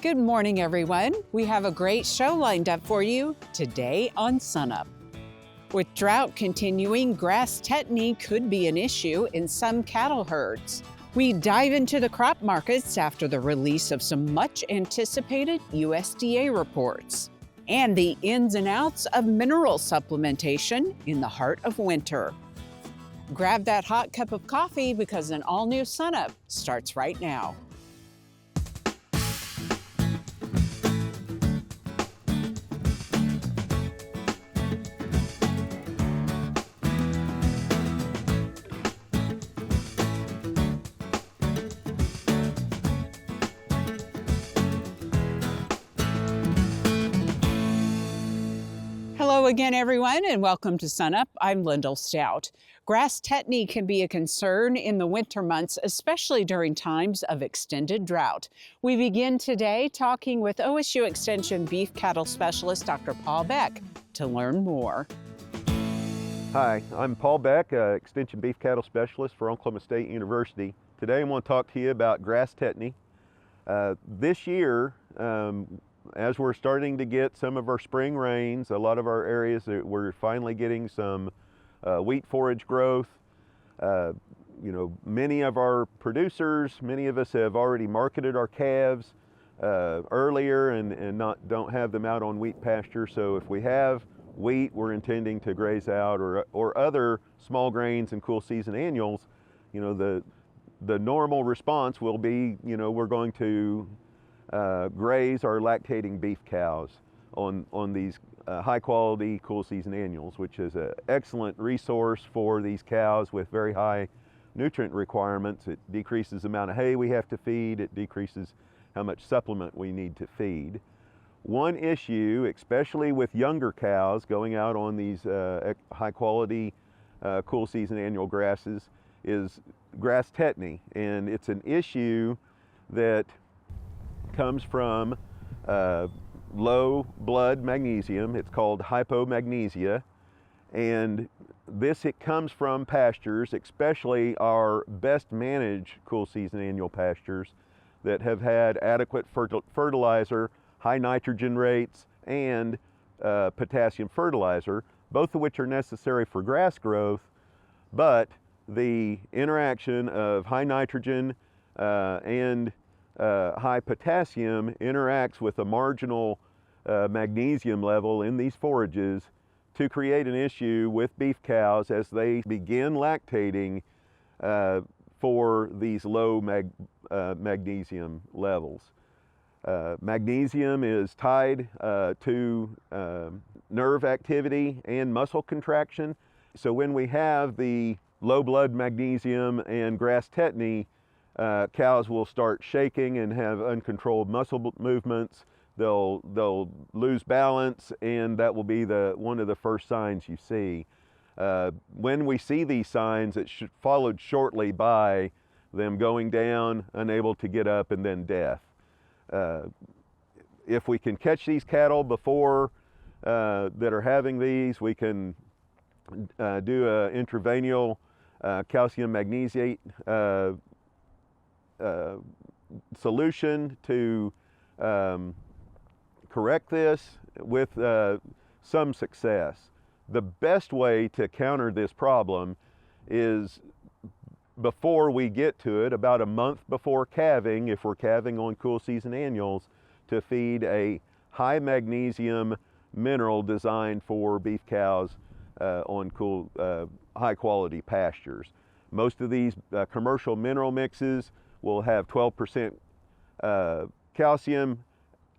Good morning, everyone. We have a great show lined up for you today on Sunup. With drought continuing, grass tetany could be an issue in some cattle herds. We dive into the crop markets after the release of some much-anticipated USDA reports, and the ins and outs of mineral supplementation in the heart of winter. Grab that hot cup of coffee because an all-new Sunup starts right now. Hello again, everyone, and welcome to Sunup. I'm Lyndall Stout. Grass tetany can be a concern in the winter months, especially during times of extended drought. We begin today talking with OSU Extension beef cattle specialist Dr. Paul Beck to learn more. Hi, I'm Paul Beck, Extension beef cattle specialist for Oklahoma State University. Today I'm going to talk to you about grass tetany. This year, as we're starting to get some of our spring rains, a lot of our areas that we're finally getting some wheat forage growth. Many of our producers, many of us have already marketed our calves earlier and don't have them out on wheat pasture. So if we have wheat we're intending to graze out or other small grains and cool season annuals, the normal response will be, we're going to graze our lactating beef cows on these high quality cool season annuals, which is an excellent resource for these cows with very high nutrient requirements. It decreases the amount of hay we have to feed. It decreases how much supplement we need to feed. One issue, especially with younger cows going out on these high quality cool season annual grasses, is grass tetany, and it's an issue that comes from low blood magnesium. It's called hypomagnesia, and it comes from pastures, especially our best managed cool season annual pastures that have had adequate fertilizer, high nitrogen rates, and potassium fertilizer, both of which are necessary for grass growth. But the interaction of high nitrogen and high potassium interacts with a marginal magnesium level in these forages to create an issue with beef cows as they begin lactating for these low magnesium levels. Magnesium is tied to nerve activity and muscle contraction. So when we have the low blood magnesium and grass tetany, cows will start shaking and have uncontrolled muscle movements. They'll lose balance, and that will be one of the first signs you see. When we see these signs, it's followed shortly by them going down, unable to get up, and then death. If we can catch these cattle before that are having these, we can do an intravenous calcium magnesiate solution to correct this with some success. The best way to counter this problem is before we get to it, about a month before calving, if we're calving on cool season annuals, to feed a high magnesium mineral designed for beef cows on cool, high quality pastures. Most of these commercial mineral mixes will have 12% calcium,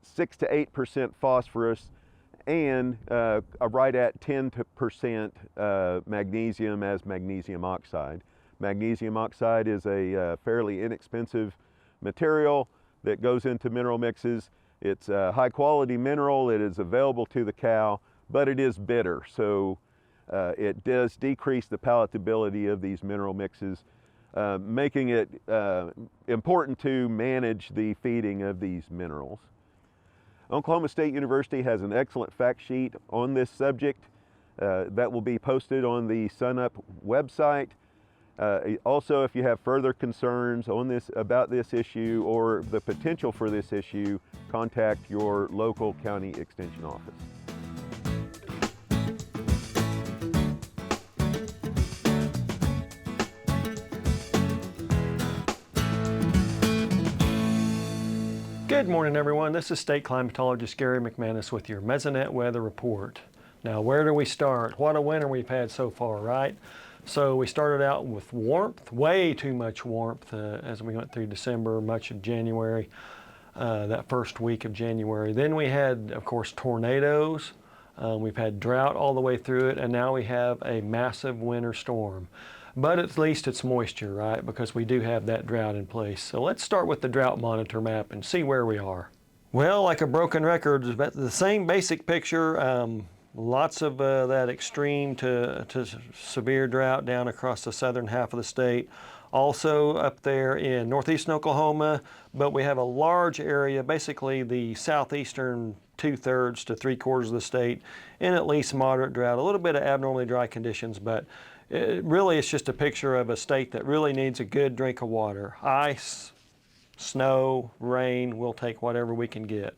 6 to 8% phosphorus, and right at 10% magnesium as magnesium oxide. Magnesium oxide is a fairly inexpensive material that goes into mineral mixes. It's a high quality mineral. It is available to the cow, but it is bitter. So it does decrease the palatability of these mineral mixes, making it important to manage the feeding of these minerals. Oklahoma State University has an excellent fact sheet on this subject that will be posted on the Sunup website. Also, if you have further concerns about this issue or the potential for this issue, contact your local county extension office. Good morning, everyone. This is State Climatologist Gary McManus with your Mesonet Weather Report. Now, where do we start? What a winter we've had so far, right? So we started out with warmth, way too much warmth as we went through December, much of January, that first week of January. Then we had, of course, tornadoes. We've had drought all the way through it, and now we have a massive winter storm. But at least it's moisture, right? Because we do have that drought in place. So let's start with the drought monitor map and see where we are. Well, like a broken record, it's the same basic picture. Lots of that extreme to severe drought down across the southern half of the state. Also up there in northeastern Oklahoma, but we have a large area, basically the southeastern 2/3 to 3/4 of the state, in at least moderate drought. A little bit of abnormally dry conditions, but really it's just a picture of a state that really needs a good drink of water. Ice, snow, rain, we'll take whatever we can get.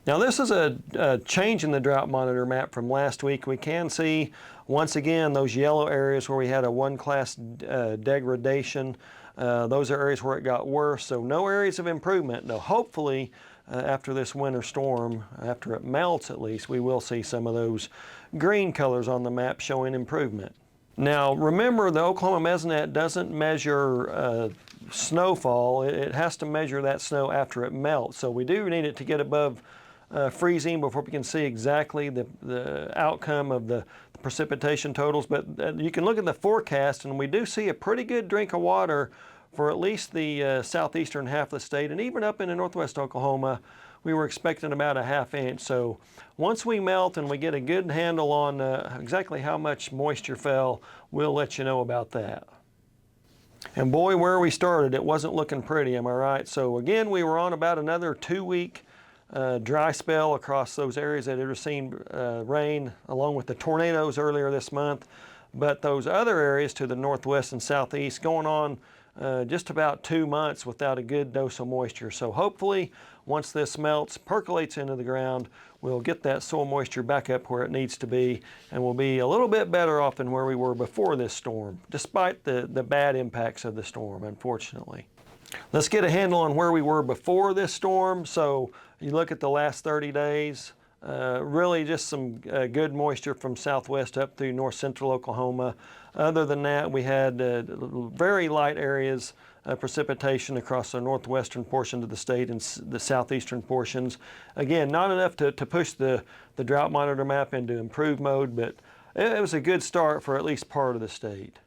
Now this is a change in the drought monitor map from last week. We can see once again those yellow areas where we had a 1-class degradation. Those are areas where it got worse, so no areas of improvement. Now hopefully after this winter storm, after it melts at least, we will see some of those green colors on the map showing improvement. Now remember, the Oklahoma Mesonet doesn't measure snowfall. It has to measure that snow after it melts, so we do need it to get above freezing before we can see exactly the outcome of the precipitation totals. But you can look at the forecast, and we do see a pretty good drink of water for at least the southeastern half of the state, and even up into northwest Oklahoma we were expecting about a 1/2 inch. So once we melt and we get a good handle on exactly how much moisture fell, we'll let you know about that. And boy, where we started, it wasn't looking pretty, am I right? So again, we were on about another 2-week dry spell across those areas that had received rain, along with the tornadoes earlier this month. But those other areas to the northwest and southeast going on just about 2 months without a good dose of moisture. So hopefully once this melts, percolates into the ground, we'll get that soil moisture back up where it needs to be, and we'll be a little bit better off than where we were before this storm, despite the bad impacts of the storm, unfortunately. Let's get a handle on where we were before this storm. So you look at the last 30 days, really just some good moisture from southwest up through north central Oklahoma. Other than that, we had very light areas of precipitation across the northwestern portion of the state and the southeastern portions. Again, not enough to push the drought monitor map into improved mode, but it was a good start for at least part of the state.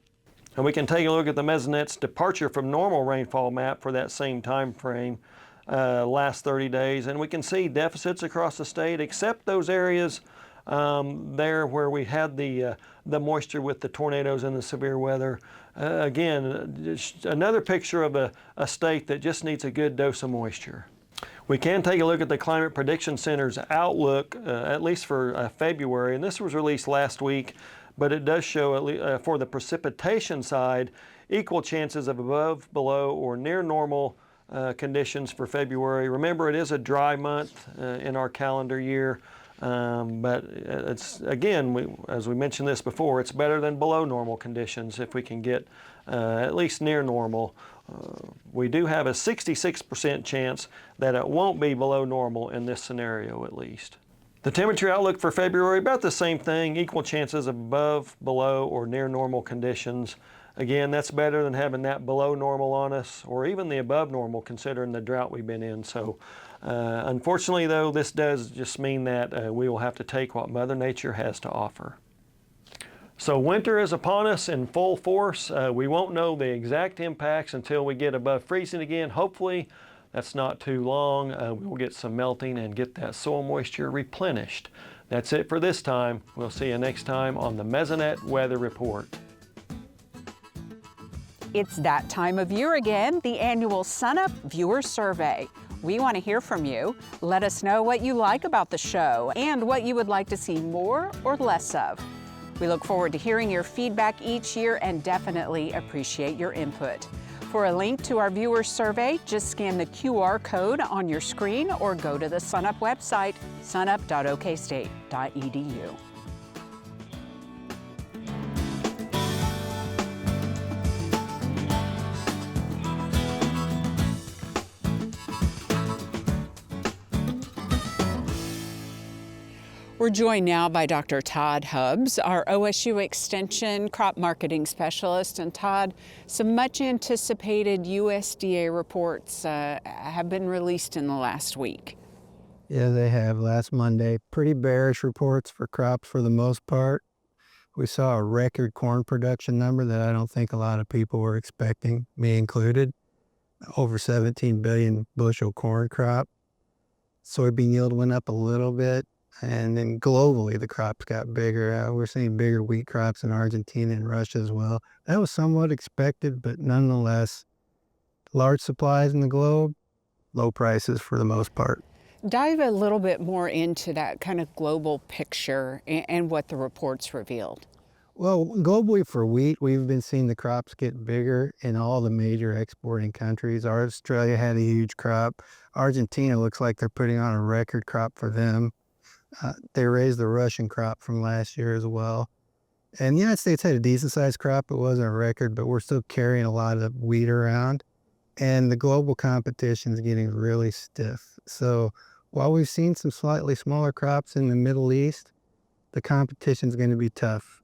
And we can take a look at the Mesonet's departure from normal rainfall map for that same time frame, last 30 days, and we can see deficits across the state, except those areas there where we had the moisture with the tornadoes and the severe weather. Again, just another picture of a state that just needs a good dose of moisture. We can take a look at the Climate Prediction Center's outlook, at least for February, and this was released last week, but it does show, for the precipitation side, equal chances of above, below, or near normal conditions for February. Remember, it is a dry month in our calendar year, but it's, again, as we mentioned this before, it's better than below normal conditions if we can get at least near normal. We do have a 66% chance that it won't be below normal in this scenario, at least. The temperature outlook for February, about the same thing, equal chances of above, below, or near normal conditions. Again, that's better than having that below normal on us, or even the above normal, considering the drought we've been in. So unfortunately, though, this does just mean that we will have to take what Mother Nature has to offer. So winter is upon us in full force. We won't know the exact impacts until we get above freezing again. Hopefully, that's not too long. We will get some melting and get that soil moisture replenished. That's it for this time. We'll see you next time on the Mesonet Weather Report. It's that time of year again, the annual SUNUP Viewer Survey. We want to hear from you. Let us know what you like about the show and what you would like to see more or less of. We look forward to hearing your feedback each year and definitely appreciate your input. For a link to our viewers survey, just scan the QR code on your screen or go to the Sunup website, sunup.okstate.edu. We're joined now by Dr. Todd Hubbs, our OSU Extension crop marketing specialist. And Todd, some much anticipated USDA reports have been released in the last week. Yeah, they have last Monday. Pretty bearish reports for crops for the most part. We saw a record corn production number that I don't think a lot of people were expecting, me included. Over 17 billion bushel corn crop. Soybean yield went up a little bit. And then globally, the crops got bigger. We're seeing bigger wheat crops in Argentina and Russia as well. That was somewhat expected, but nonetheless, large supplies in the globe, low prices for the most part. Dive a little bit more into that kind of global picture and what the reports revealed. Well, globally for wheat, we've been seeing the crops get bigger in all the major exporting countries. Australia had a huge crop. Argentina looks like they're putting on a record crop for them. They raised the Russian crop from last year as well. And the United States had a decent sized crop. It wasn't a record, but we're still carrying a lot of wheat around. And the global competition is getting really stiff. So while we've seen some slightly smaller crops in the Middle East, the competition is going to be tough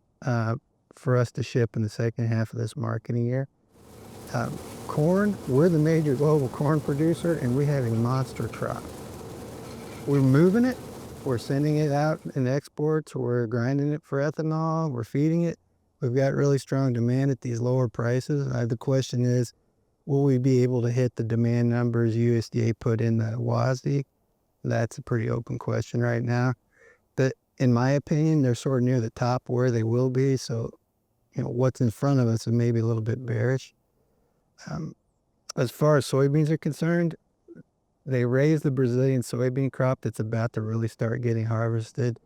for us to ship in the second half of this marketing year. Corn, we're the major global corn producer, and we have a monster crop. We're moving it. We're sending it out in exports. We're grinding it for ethanol. We're feeding it. We've got really strong demand at these lower prices. The question is, will we be able to hit the demand numbers USDA put in the WASDE? That's a pretty open question right now. But in my opinion, they're sort of near the top where they will be. So, what's in front of us is maybe a little bit bearish. As far as soybeans are concerned, they raised the Brazilian soybean crop that's about to really start getting harvested.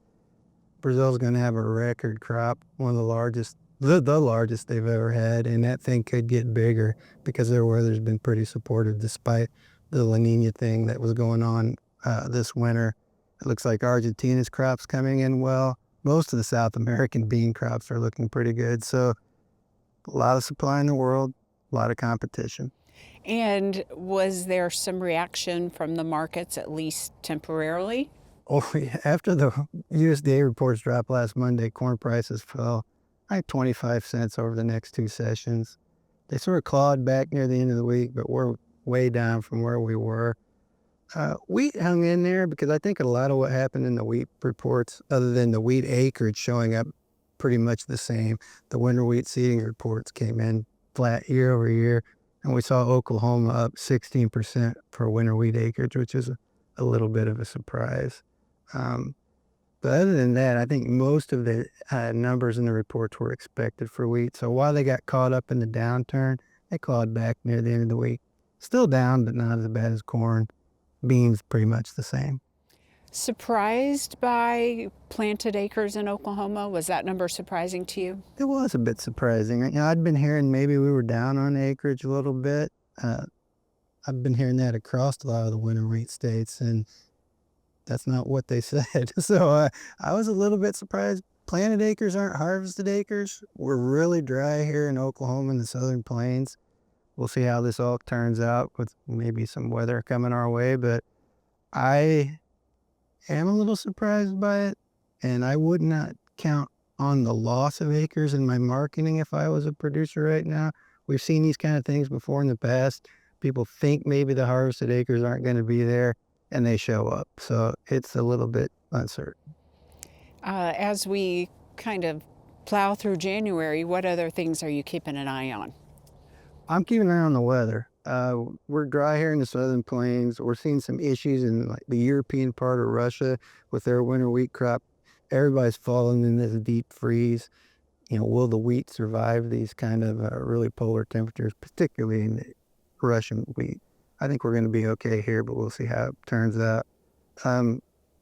Brazil's going to have a record crop, one of the largest, the largest they've ever had, and that thing could get bigger because their weather's been pretty supportive despite the La Nina thing that was going on this winter. It looks like Argentina's crop's coming in well. Most of the South American bean crops are looking pretty good. So a lot of supply in the world, a lot of competition. And was there some reaction from the markets, at least temporarily? Oh, yeah. After the USDA reports dropped last Monday, corn prices fell like 25 cents over the next two sessions. They sort of clawed back near the end of the week, but we're way down from where we were. Wheat hung in there because I think a lot of what happened in the wheat reports, other than the wheat acreage showing up pretty much the same, the winter wheat seeding reports came in flat year over year. And we saw Oklahoma up 16% for winter wheat acreage, which is a little bit of a surprise. But other than that, I think most of the numbers in the reports were expected for wheat. So while they got caught up in the downturn, they clawed back near the end of the week. Still down, but not as bad as corn. Beans, pretty much the same. Surprised by planted acres in Oklahoma? Was that number surprising to you? It was a bit surprising. I'd been hearing maybe we were down on acreage a little bit. I've been hearing that across a lot of the winter wheat states, and that's not what they said. So I was a little bit surprised. Planted acres aren't harvested acres. We're really dry here in Oklahoma and the Southern Plains. We'll see how this all turns out with maybe some weather coming our way, but I am a little surprised by it, and I would not count on the loss of acres in my marketing if I was a producer right now. We've seen these kind of things before in the past. People think maybe the harvested acres aren't going to be there, and they show up. So it's a little bit uncertain. As we kind of plow through January, what other things are you keeping an eye on? I'm keeping an eye on the weather. We're dry here in the Southern Plains. We're seeing some issues in like the European part of Russia with their winter wheat crop. Everybody's falling in this deep freeze. Will the wheat survive these kind of really polar temperatures, particularly in the Russian wheat? I think we're going to be okay here, but we'll see how it turns out.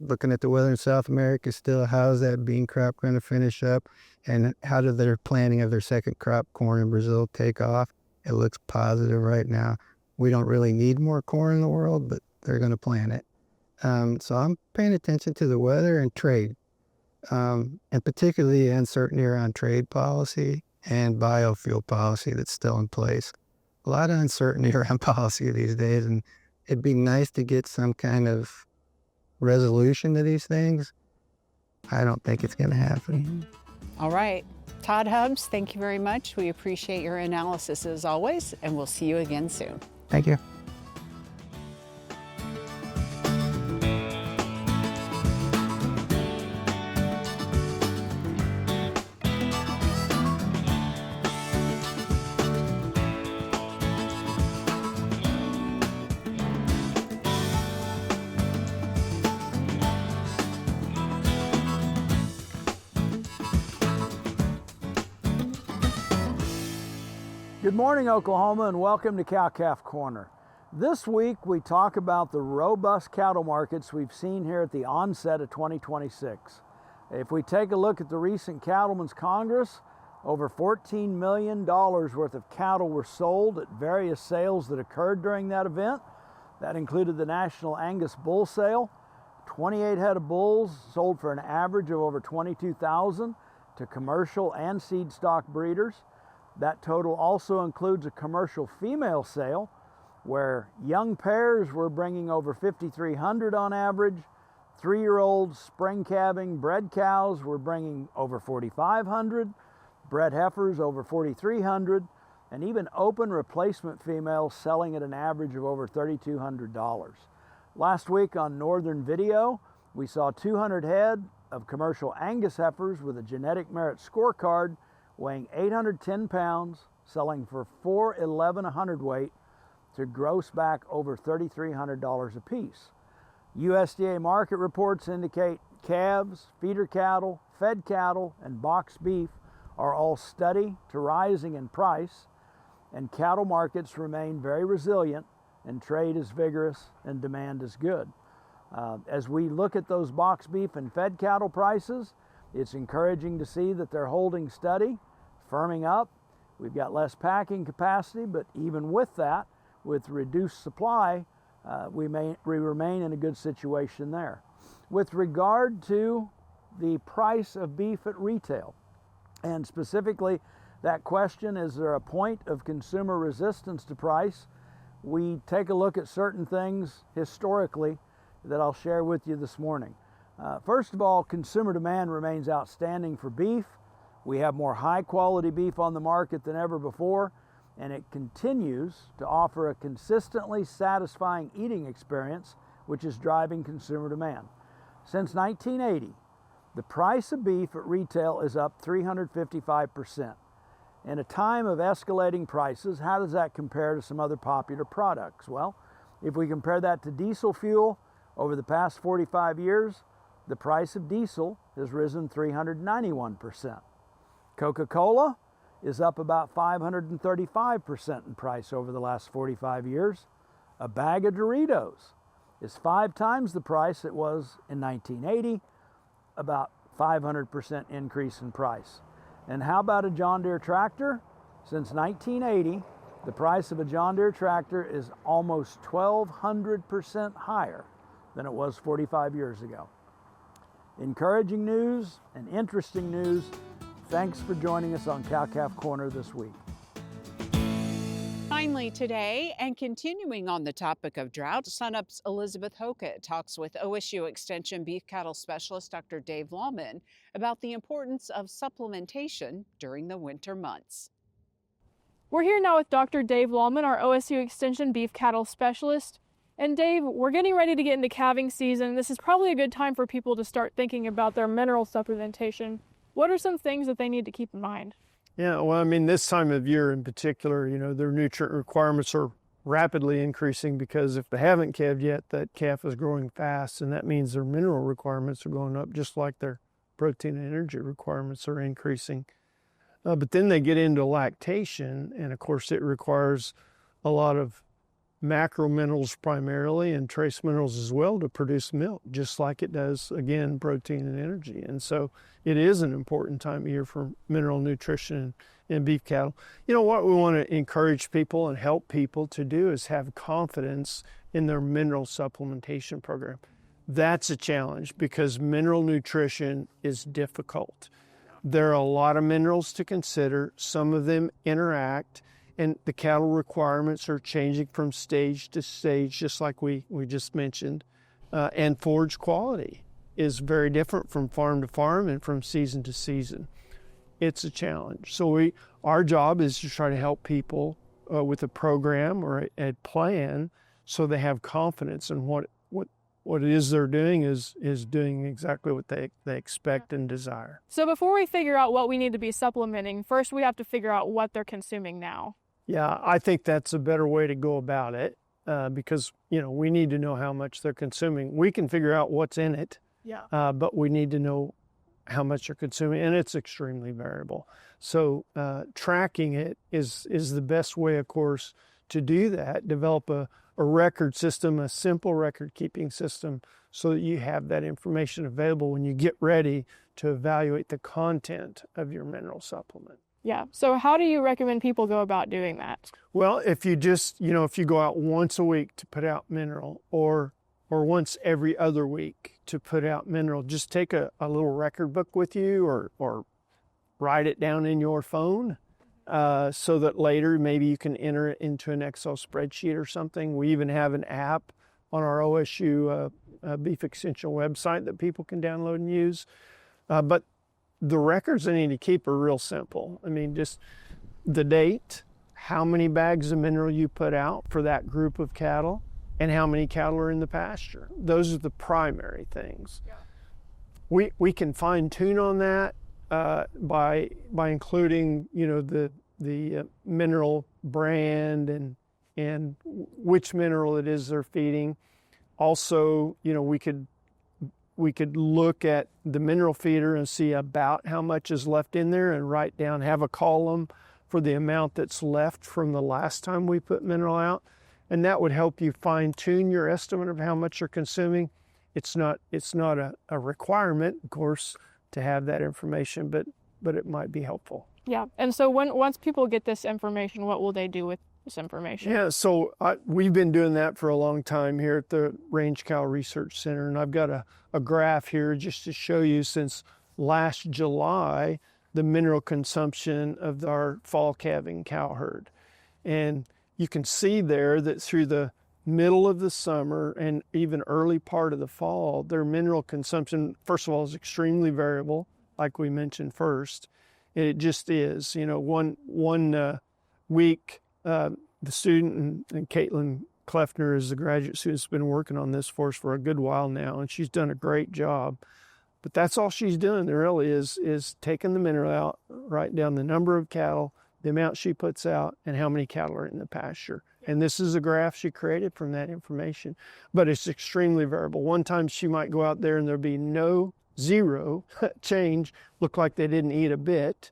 looking at the weather in South America still, how's that bean crop going to finish up, and how did their planting of their second crop, corn in Brazil, take off? It looks positive right now. We don't really need more corn in the world, but they're going to plant it. So I'm paying attention to the weather and trade, and particularly uncertainty around trade policy and biofuel policy that's still in place. A lot of uncertainty around policy these days, and it'd be nice to get some kind of resolution to these things. I don't think it's going to happen. All right. Todd Hubbs, thank you very much. We appreciate your analysis as always, and we'll see you again soon. Thank you. Good morning, Oklahoma, and welcome to Cow-Calf Corner. This week, we talk about the robust cattle markets we've seen here at the onset of 2026. If we take a look at the recent Cattlemen's Congress, over $14 million worth of cattle were sold at various sales that occurred during that event. That included the National Angus Bull Sale. 28 head of bulls sold for an average of over $22,000 to commercial and seed stock breeders. That total also includes a commercial female sale where young pairs were bringing over $5,300 on average. 3-year-old spring calving bred cows were bringing over $4,500, bred heifers over $4,300, and even open replacement females selling at an average of over $3,200. Last week on Northern Video, we saw 200 head of commercial Angus heifers with a genetic merit scorecard weighing 810 pounds, selling for $411 a hundredweight to gross back over $3,300 a piece. USDA market reports indicate calves, feeder cattle, fed cattle, and box beef are all steady to rising in price, and cattle markets remain very resilient, and trade is vigorous and demand is good. As we look at those box beef and fed cattle prices, it's encouraging to see that they're holding steady, firming up. We've got less packing capacity, but even with that, with reduced supply, we remain in a good situation there. With regard to the price of beef at retail, and specifically that question, is there a point of consumer resistance to price? We take a look at certain things historically that I'll share with you this morning. First of all, consumer demand remains outstanding for beef. We have more high quality beef on the market than ever before, and it continues to offer a consistently satisfying eating experience, which is driving consumer demand. Since 1980, the price of beef at retail is up 355%. In a time of escalating prices, how does that compare to some other popular products? Well, if we compare that to diesel fuel, over the past 45 years, the price of diesel has risen 391%. Coca-Cola is up about 535% in price over the last 45 years. A bag of Doritos is 5 times the price it was in 1980, about 500% increase in price. And how about a John Deere tractor? Since 1980, the price of a John Deere tractor is almost 1,200% higher than it was 45 years ago. Encouraging news and interesting news. Thanks for joining us on Cow-Calf Corner this week. Finally today, and continuing on the topic of drought, Sunup's Elizabeth Hoka talks with OSU Extension beef cattle specialist Dr. Dave Lalman about the importance of supplementation during the winter months. We're here now with Dr. Dave Lalman, our OSU Extension beef cattle specialist. And Dave, we're getting ready to get into calving season. This is probably a good time for people to start thinking about their mineral supplementation. What are some things that they need to keep in mind? Yeah, well, I mean, this time of year in particular, you know, their nutrient requirements are rapidly increasing because if they haven't calved yet, that calf is growing fast, and that means their mineral requirements are going up just like their protein and energy requirements are increasing. But then they get into lactation, and of course it requires a lot of macro minerals primarily and trace minerals as well to produce milk, just like it does, again, protein and energy. And so it is an important time of year for mineral nutrition in beef cattle. You know, what we want to encourage people and help people to do is have confidence in their mineral supplementation program. That's a challenge because mineral nutrition is difficult. There are a lot of minerals to consider. Some of them interact, and the cattle requirements are changing from stage to stage, just like we just mentioned. And forage quality is very different from farm to farm and from season to season. It's a challenge. So our job is to try to help people with a program or a plan so they have confidence in what it is they're doing is doing exactly what they expect and desire. So before we figure out what we need to be supplementing, first we have to figure out what they're consuming now. Yeah, I think that's a better way to go about it because, you know, we need to know how much they're consuming. We can figure out what's in it, but we need to know how much they're consuming, and it's extremely variable. So tracking it is the best way, of course, to do that. Develop a record system, a simple record-keeping system, so that you have that information available when you get ready to evaluate the content of your mineral supplement. Yeah. So how do you recommend people go about doing that? Well, if you just, you know, if you go out once a week to put out mineral or once every other week to put out mineral, just take a little record book with you or write it down in your phone so that later maybe you can enter it into an Excel spreadsheet or something. We even have an app on our OSU Beef Extension website that people can download and use. But the records they need to keep are real simple. I mean, just the date, how many bags of mineral you put out for that group of cattle, and how many cattle are in the pasture. Those are the primary things. Yeah. We can fine tune on that by including, you know, the mineral brand and which mineral it is they're feeding. Also, you know, we could look at the mineral feeder and see about how much is left in there and write down, have a column for the amount that's left from the last time we put mineral out. And that would help you fine tune your estimate of how much you're consuming. It's not a requirement, of course, to have that information, but it might be helpful. Yeah. And so once people get this information, what will they do with this information? Yeah, so we've been doing that for a long time here at the Range Cow Research Center, and I've got a graph here just to show you since last July the mineral consumption of our fall calving cow herd. And you can see there that through the middle of the summer and even early part of the fall, their mineral consumption, first of all, is extremely variable, like we mentioned first. It just is. You know, one week, the student, and Caitlin Kleffner is the graduate student who's been working on this for us for a good while now, and she's done a great job. But that's all she's doing there really is taking the mineral out, writing down the number of cattle, the amount she puts out, and how many cattle are in the pasture. And this is a graph she created from that information. But it's extremely variable. One time she might go out there and there'll be zero change, look like they didn't eat a bit.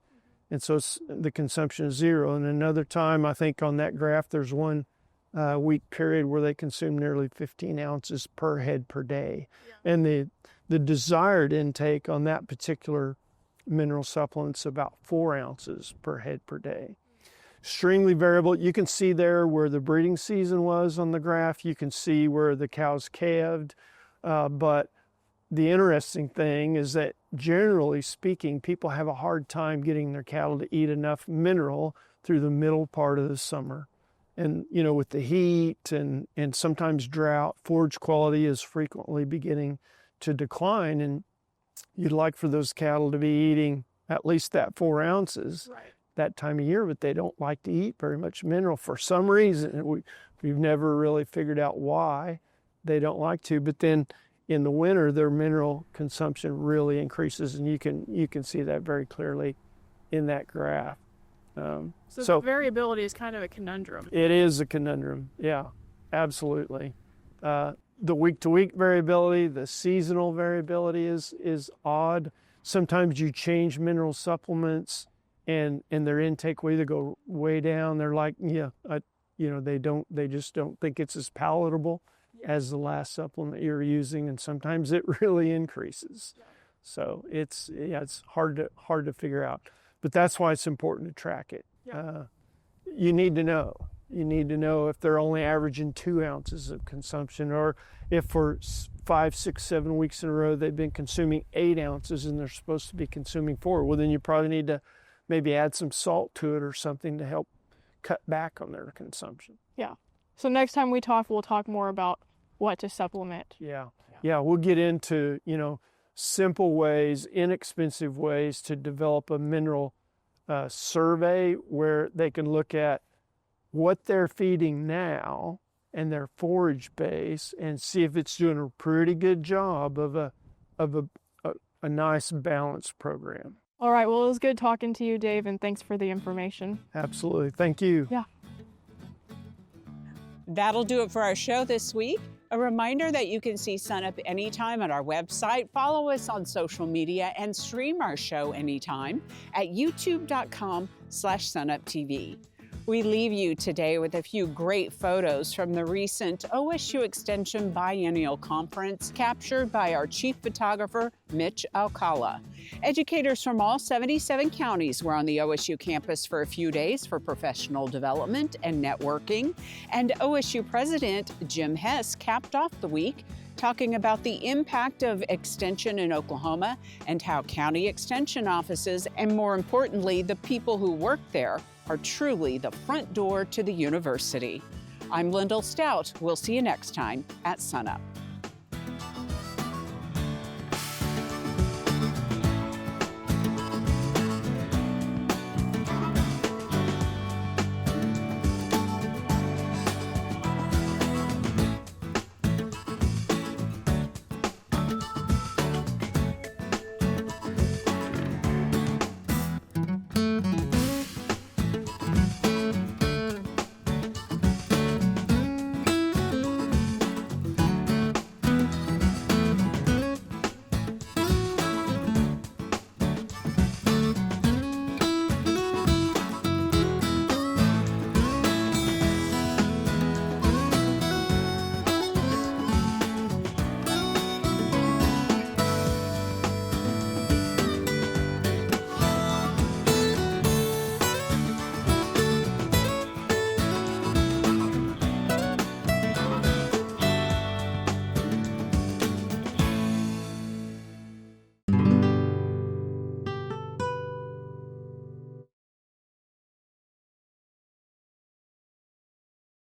And so the consumption is zero. And another time, I think on that graph, there's one week period where they consume nearly 15 ounces per head per day. Yeah. And the desired intake on that particular mineral supplement is about 4 ounces per head per day. Extremely variable. You can see there where the breeding season was on the graph. You can see where the cows calved. But the interesting thing is that generally speaking, people have a hard time getting their cattle to eat enough mineral through the middle part of the summer. And, you know, with the heat and sometimes drought, forage quality is frequently beginning to decline. And you'd like for those cattle to be eating at least that 4 ounces that time of year, but they don't like to eat very much mineral for some reason. We've never really figured out why they don't like to. But then in the winter, their mineral consumption really increases, and you can see that very clearly in that graph. So variability is kind of a conundrum. It is a conundrum, yeah, absolutely. The week-to-week variability, the seasonal variability is odd. Sometimes you change mineral supplements and their intake will either go way down. They're like, they just don't think it's as palatable as the last supplement you're using, and sometimes it really increases. So it's hard to figure out, but that's why it's important to track it. You need to know. You need to know if they're only averaging 2 ounces of consumption, or if for 5, 6, 7 weeks in a row they've been consuming 8 ounces and they're supposed to be consuming 4. Well, then you probably need to maybe add some salt to it or something to help cut back on their consumption. Yeah. So next time we talk, we'll talk more about what to supplement. Yeah, we'll get into, simple ways, inexpensive ways to develop a mineral survey where they can look at what they're feeding now and their forage base and see if it's doing a pretty good job of a nice balanced program. All right, well, it was good talking to you, Dave, and thanks for the information. Absolutely. Thank you. Yeah. That'll do it for our show this week. A reminder that you can see Sunup anytime on our website, follow us on social media, and stream our show anytime at youtube.com/SUNUPTV. We leave you today with a few great photos from the recent OSU Extension Biennial Conference captured by our chief photographer, Mitch Alcala. Educators from all 77 counties were on the OSU campus for a few days for professional development and networking, and OSU President Jim Hess capped off the week talking about the impact of Extension in Oklahoma and how county Extension offices, and more importantly, the people who work there, are truly the front door to the university. I'm Lyndall Stout. We'll see you next time at Sunup.